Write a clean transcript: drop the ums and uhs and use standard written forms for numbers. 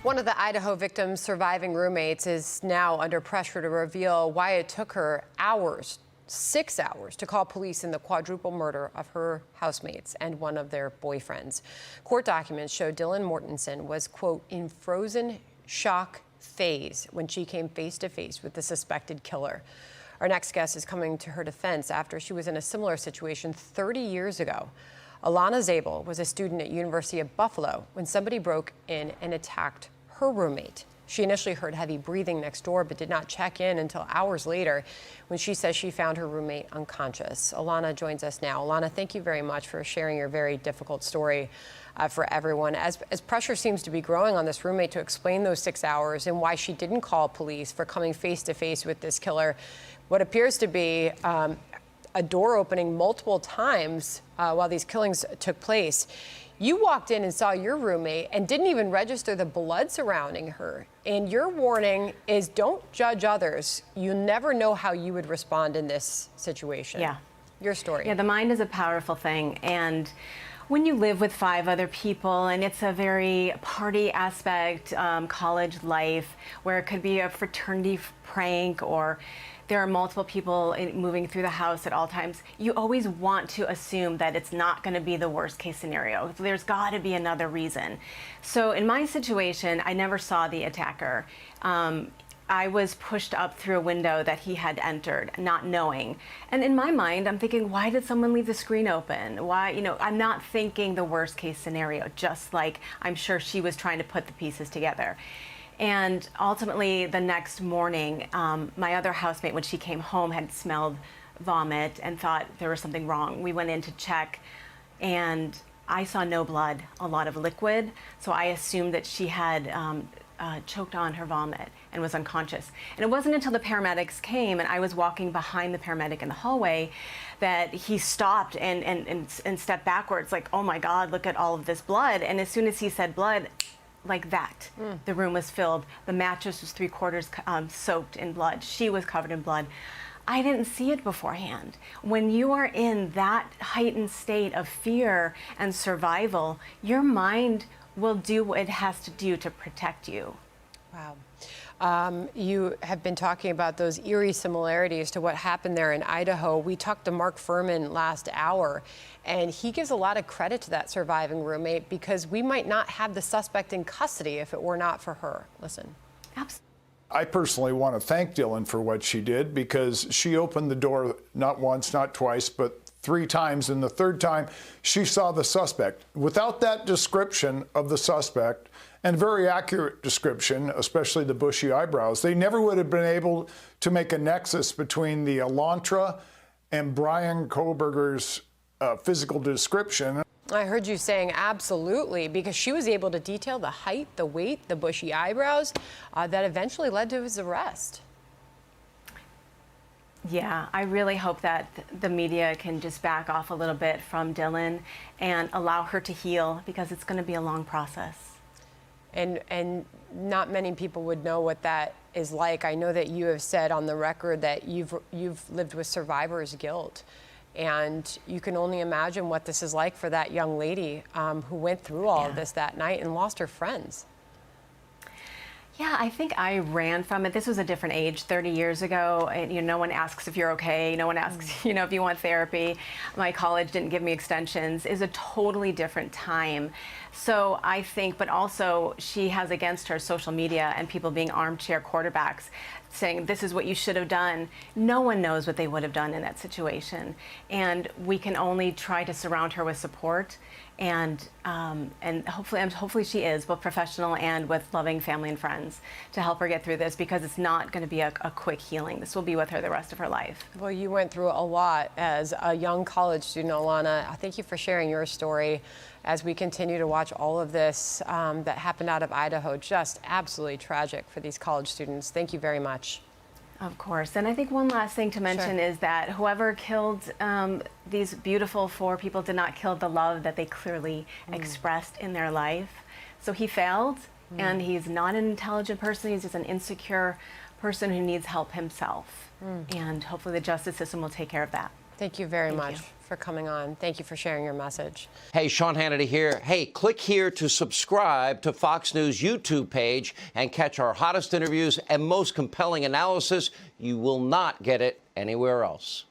One of the Idaho victim's surviving roommates is now under pressure to reveal why it took her hours, 6 hours, to call police in the quadruple murder of her housemates and one of their boyfriends. Court documents show Dylan Mortensen was, quote, in frozen shock phase when she came face to face with the suspected killer. Our next guest is coming to her defense after she was in a similar situation 30 years ago. Alana Zabel was a student at University of Buffalo when somebody broke in and attacked her roommate. She initially heard heavy breathing next door, but did not check in until hours later when she says she found her roommate unconscious. Alana joins us now. Alana, thank you very much for sharing your very difficult story for everyone. As pressure seems to be growing on this roommate to explain those 6 hours and why she didn't call police for coming face to face with this killer, what appears to be a door opening multiple times while these killings took place. You walked in and saw your roommate and didn't even register the blood surrounding her. And your warning is don't judge others. You never know how you would respond in this situation. Yeah. Your story. Yeah, the mind is a powerful thing. And when you live with 5 other people and it's a very party aspect, college life, where it could be a fraternity prank or there are multiple people moving through the house at all times, you always want to assume that it's not going to be the worst case scenario. There's got to be another reason. So in my situation, I never saw the attacker. I was pushed up through a window that he had entered, not knowing. And in my mind, I'm thinking, why did someone leave the screen open? Why, I'm not thinking the worst case scenario, just like I'm sure she was trying to put the pieces together. And ultimately, the next morning, my other housemate, when she came home, had smelled vomit and thought there was something wrong. We went in to check, and I saw no blood, a lot of liquid. So I assumed that she had choked on her vomit and was unconscious. And it wasn't until the paramedics came and I was walking behind the paramedic in the hallway that he stopped and stepped backwards, like, oh my God, look at all of this blood. And as soon as he said blood, like that, the room was filled. The mattress was 3/4 soaked in blood. She was covered in blood. I didn't see it beforehand. When you are in that heightened state of fear and survival, your mind will do what it has to do to protect you. Wow. You have been talking about those eerie similarities to what happened there in Idaho. We talked to Mark Furman last hour, and he gives a lot of credit to that surviving roommate because we might not have the suspect in custody if it were not for her. Listen. Absolutely. I personally want to thank Dylan for what she did because she opened the door not once, not twice, but 3 times. And the 3rd time, she saw the suspect. Without that description of the suspect, and very accurate description, especially the bushy eyebrows, they never would have been able to make a nexus between the Elantra and Brian Koberger's physical description. I heard you saying absolutely, because she was able to detail the height, the weight, the bushy eyebrows that eventually led to his arrest. Yeah, I really hope that the media can just back off a little bit from Dylan and allow her to heal, because it's going to be a long process. And not many people would know what that is like. I know that you have said on the record that you've lived with survivor's guilt, and you can only imagine what this is like for that young lady who went through all of this that night and lost her friends. Yeah, I think I ran from it. This was a different age, 30 years ago. And, no one asks if you're okay. No one asks, if you want therapy. My college didn't give me extensions. It's a totally different time. So I think, but also she has against her social media and people being armchair quarterbacks saying this is what you should have done. No one knows what they would have done in that situation. And we can only try to surround her with support. And hopefully she is both professional and with loving family and friends to help her get through this, because it's not going to be a quick healing. This will be with her the rest of her life. Well, you went through a lot as a young college student, Alana. Thank you for sharing your story as we continue to watch all of this that happened out of Idaho. Just absolutely tragic for these college students. Thank you very much. Of course. And I think one last thing to mention is that whoever killed these beautiful 4 people did not kill the love that they clearly expressed in their life. So he failed, and he's not an intelligent person. He's just an insecure person who needs help himself. And hopefully the justice system will take care of that. Thank you very much for coming on. Thank you for sharing your message. Hey, Sean Hannity here. Hey, click here to subscribe to Fox News YouTube page and catch our hottest interviews and most compelling analysis. You will not get it anywhere else.